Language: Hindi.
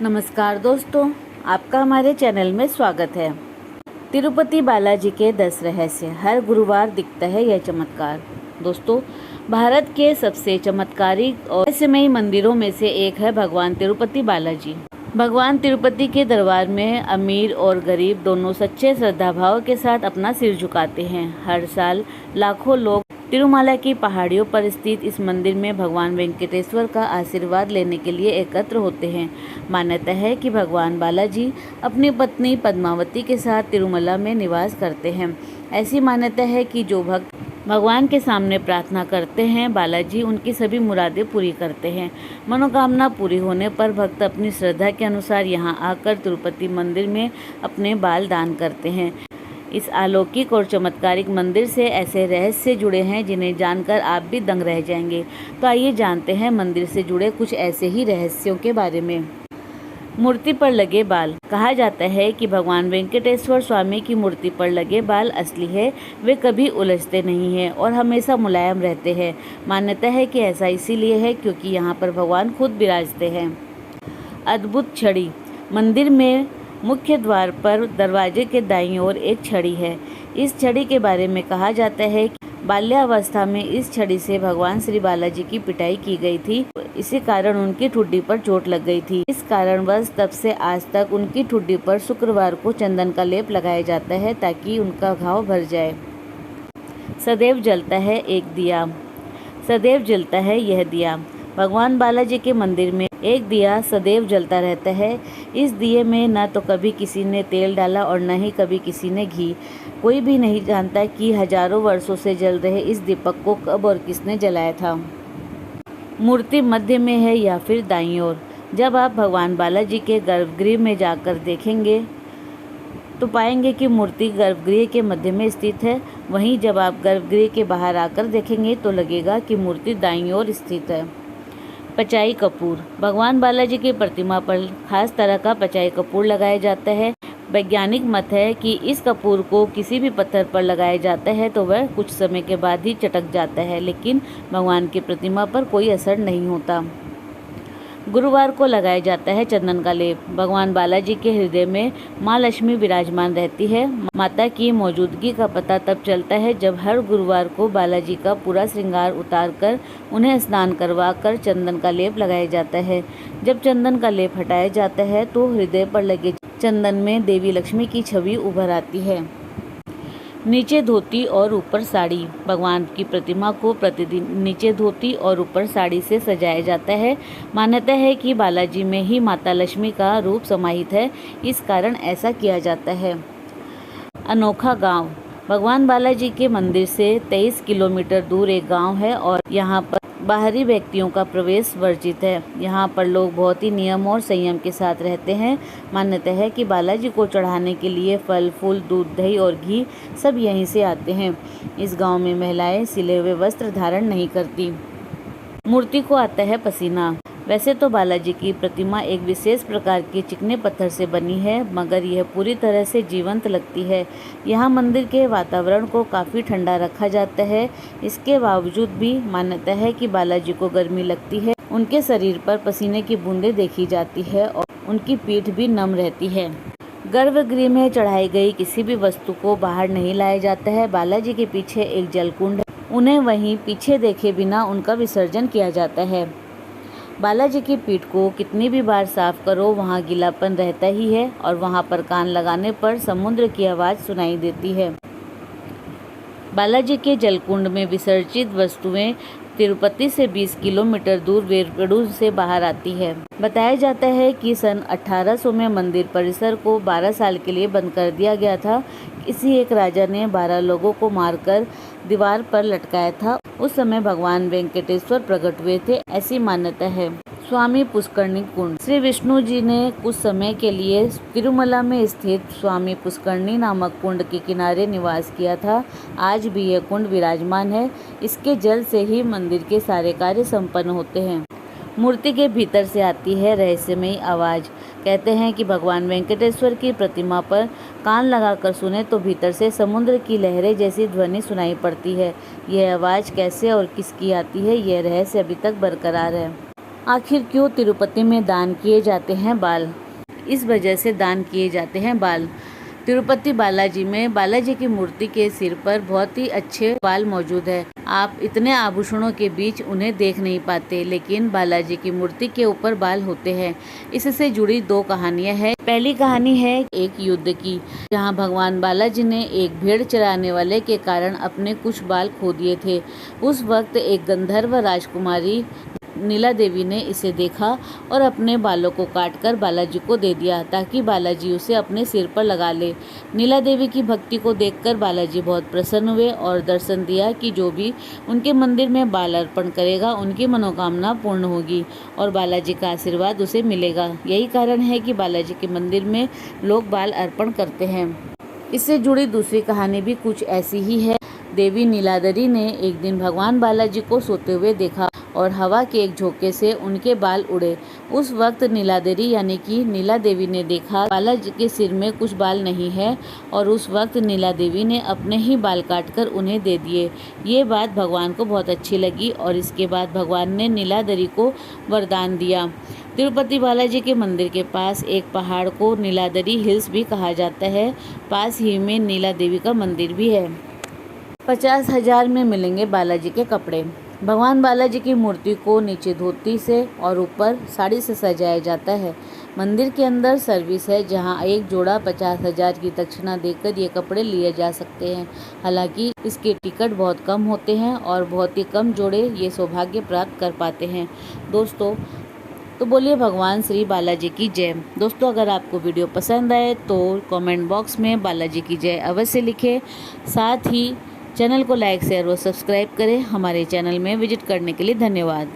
नमस्कार दोस्तों, आपका हमारे चैनल में स्वागत है। तिरुपति बालाजी के 10 रहस्य। हर गुरुवार दिखता है यह चमत्कार। दोस्तों, भारत के सबसे चमत्कारिक और रहस्यमयी मंदिरों में से एक है भगवान तिरुपति बालाजी। भगवान तिरुपति के दरबार में अमीर और गरीब दोनों सच्चे श्रद्धाभाव के साथ अपना सिर झुकाते हैं। हर साल लाखों लोग तिरुमाला की पहाड़ियों पर स्थित इस मंदिर में भगवान वेंकटेश्वर का आशीर्वाद लेने के लिए एकत्र होते हैं। मान्यता है कि भगवान बालाजी अपनी पत्नी पद्मावती के साथ तिरुमला में निवास करते हैं। ऐसी मान्यता है कि जो भक्त भगवान के सामने प्रार्थना करते हैं, बालाजी उनकी सभी मुरादें पूरी करते हैं। मनोकामना पूरी होने पर भक्त अपनी श्रद्धा के अनुसार यहाँ आकर तिरुपति मंदिर में अपने बाल दान करते हैं। इस अलौकिक और चमत्कारिक मंदिर से ऐसे रहस्य जुड़े हैं जिन्हें जानकर आप भी दंग रह जाएंगे। तो आइए जानते हैं मंदिर से जुड़े कुछ ऐसे ही रहस्यों के बारे में। मूर्ति पर लगे बाल। कहा जाता है कि भगवान वेंकटेश्वर स्वामी की मूर्ति पर लगे बाल असली है, वे कभी उलझते नहीं हैं और हमेशा मुलायम रहते हैं। मान्यता है कि ऐसा इसीलिए है क्योंकि यहाँ पर भगवान खुद विराजते हैं। अद्भुत छड़ी। मंदिर में मुख्य द्वार पर दरवाजे के दाईं ओर एक छड़ी है। इस छड़ी के बारे में कहा जाता है कि बाल्यावस्था में इस छड़ी से भगवान श्री बालाजी की पिटाई की गई थी। इसी कारण उनकी ठुड्डी पर चोट लग गई थी। इस कारणवश तब से आज तक उनकी ठुड्डी पर शुक्रवार को चंदन का लेप लगाया जाता है ताकि उनका घाव भर जाए। सदैव जलता है एक दिया। सदैव जलता है यह दिया। भगवान बालाजी के मंदिर में एक दिया सदैव जलता रहता है। इस दिए में न तो कभी किसी ने तेल डाला और न ही कभी किसी ने घी। कोई भी नहीं जानता कि हजारों वर्षों से जल रहे इस दीपक को कब और किसने जलाया था। मूर्ति मध्य में है या फिर दाईं ओर। जब आप भगवान बालाजी के गर्भगृह में जाकर देखेंगे तो पाएंगे कि मूर्ति गर्भगृह के मध्य में स्थित है। वहीं जब आप गर्भगृह के बाहर आकर देखेंगे तो लगेगा कि मूर्ति दाईं ओर स्थित है। पचाई कपूर। भगवान बालाजी की प्रतिमा पर खास तरह का पचाई कपूर लगाया जाता है। वैज्ञानिक मत है कि इस कपूर को किसी भी पत्थर पर लगाया जाता है तो वह कुछ समय के बाद ही चटक जाता है, लेकिन भगवान की प्रतिमा पर कोई असर नहीं होता। गुरुवार को लगाया जाता है चंदन का लेप। भगवान बालाजी के हृदय में माँ लक्ष्मी विराजमान रहती है। माता की मौजूदगी का पता तब चलता है जब हर गुरुवार को बालाजी का पूरा श्रृंगार उतार कर उन्हें स्नान करवा कर चंदन का लेप लगाया जाता है। जब चंदन का लेप हटाया जाता है तो हृदय पर लगे चंदन में देवी लक्ष्मी की छवि उभर आती है। नीचे धोती और ऊपर साड़ी। भगवान की प्रतिमा को प्रतिदिन नीचे धोती और ऊपर साड़ी से सजाया जाता है। मान्यता है कि बालाजी में ही माता लक्ष्मी का रूप समाहित है, इस कारण ऐसा किया जाता है। अनोखा गांव। भगवान बालाजी के मंदिर से 23 किलोमीटर दूर एक गांव है और यहाँ पर बाहरी व्यक्तियों का प्रवेश वर्जित है। यहाँ पर लोग बहुत ही नियम और संयम के साथ रहते हैं। मान्यता है कि बालाजी को चढ़ाने के लिए फल, फूल, दूध, दही और घी सब यहीं से आते हैं। इस गांव में महिलाएं सिले हुए वस्त्र धारण नहीं करती। मूर्ति को आता है पसीना। वैसे तो बालाजी की प्रतिमा एक विशेष प्रकार के चिकने पत्थर से बनी है, मगर यह पूरी तरह से जीवंत लगती है। यहाँ मंदिर के वातावरण को काफ़ी ठंडा रखा जाता है। इसके बावजूद भी मान्यता है कि बालाजी को गर्मी लगती है। उनके शरीर पर पसीने की बूंदें देखी जाती है और उनकी पीठ भी नम रहती है। गर्भगृह में चढ़ाई गई किसी भी वस्तु को बाहर नहीं लाया जाता है। बालाजी के पीछे एक जलकुंड है, उन्हें वहीं पीछे देखे बिना उनका विसर्जन किया जाता है। बालाजी की पीठ को कितनी भी बार साफ करो वहाँ गीलापन रहता ही है और वहाँ पर कान लगाने पर समुद्र की आवाज़ सुनाई देती है। बालाजी के जलकुंड में विसर्जित वस्तुएं तिरुपति से 20 किलोमीटर दूर वेरगड़ू से बाहर आती है। बताया जाता है कि सन 1800 में मंदिर परिसर को 12 साल के लिए बंद कर दिया गया था। किसी एक राजा ने 12 लोगों को मारकर दीवार पर लटकाया था। उस समय भगवान वेंकटेश्वर प्रकट हुए थे, ऐसी मान्यता है। स्वामी पुष्करणी कुंड। श्री विष्णु जी ने कुछ समय के लिए तिरुमला में स्थित स्वामी पुष्करणी नामक कुंड के किनारे निवास किया था। आज भी यह कुंड विराजमान है। इसके जल से ही मंदिर के सारे कार्य संपन्न होते हैं। मूर्ति के भीतर से आती है रहस्यमयी आवाज़। कहते हैं कि भगवान वेंकटेश्वर की प्रतिमा पर कान लगाकर सुने तो भीतर से समुद्र की लहरें जैसी ध्वनि सुनाई पड़ती है। यह आवाज़ कैसे और किसकी आती है, यह रहस्य अभी तक बरकरार है। आखिर क्यों तिरुपति में दान किए जाते हैं बाल? इस वजह से दान किए जाते हैं बाल। तिरुपति बालाजी में बालाजी की मूर्ति के सिर पर बहुत ही अच्छे बाल मौजूद है। आप इतने आभूषणों के बीच उन्हें देख नहीं पाते, लेकिन बालाजी की मूर्ति के ऊपर बाल होते हैं। इससे जुड़ी दो कहानियां हैं। पहली कहानी है एक युद्ध की, जहां भगवान बालाजी ने एक भेड़ चराने वाले के कारण अपने कुछ बाल खो दिए थे। उस वक्त एक गंधर्व राजकुमारी नीला देवी ने इसे देखा और अपने बालों को काटकर बालाजी को दे दिया ताकि बालाजी उसे अपने सिर पर लगा ले। नीला देवी की भक्ति को देखकर बालाजी बहुत प्रसन्न हुए और दर्शन दिया कि जो भी उनके मंदिर में बाल अर्पण करेगा उनकी मनोकामना पूर्ण होगी और बालाजी का आशीर्वाद उसे मिलेगा। यही कारण है कि बालाजी के मंदिर में लोग बाल अर्पण करते हैं। इससे जुड़ी दूसरी कहानी भी कुछ ऐसी ही है। देवी नीलादरी ने एक दिन भगवान बालाजी को सोते हुए देखा और हवा के एक झोंके से उनके बाल उड़े। उस वक्त नीलादरी यानी कि नीला देवी ने देखा बालाजी के सिर में कुछ बाल नहीं है और उस वक्त नीला देवी ने अपने ही बाल काटकर उन्हें दे दिए। ये बात भगवान को बहुत अच्छी लगी और इसके बाद भगवान ने नीलादरी को वरदान दिया। तिरुपति बालाजी के मंदिर के पास एक पहाड़ को नीलादरी हिल्स भी कहा जाता है। पास ही में नीला देवी का मंदिर भी है। 50,000 में मिलेंगे बालाजी के कपड़े। भगवान बालाजी की मूर्ति को नीचे धोती से और ऊपर साड़ी से सजाया जाता है। मंदिर के अंदर सर्विस है, जहां एक जोड़ा 50,000 की दक्षिणा देकर ये कपड़े लिए जा सकते हैं। हालांकि इसके टिकट बहुत कम होते हैं और बहुत ही कम जोड़े ये सौभाग्य प्राप्त कर पाते हैं। दोस्तों, तो बोलिए भगवान श्री बालाजी की जय। दोस्तों, अगर आपको वीडियो पसंद आए तो कमेंट बॉक्स में बालाजी की जय अवश्य लिखें। साथ ही चैनल को लाइक शेयर और सब्सक्राइब करें। हमारे चैनल में विजिट करने के लिए धन्यवाद।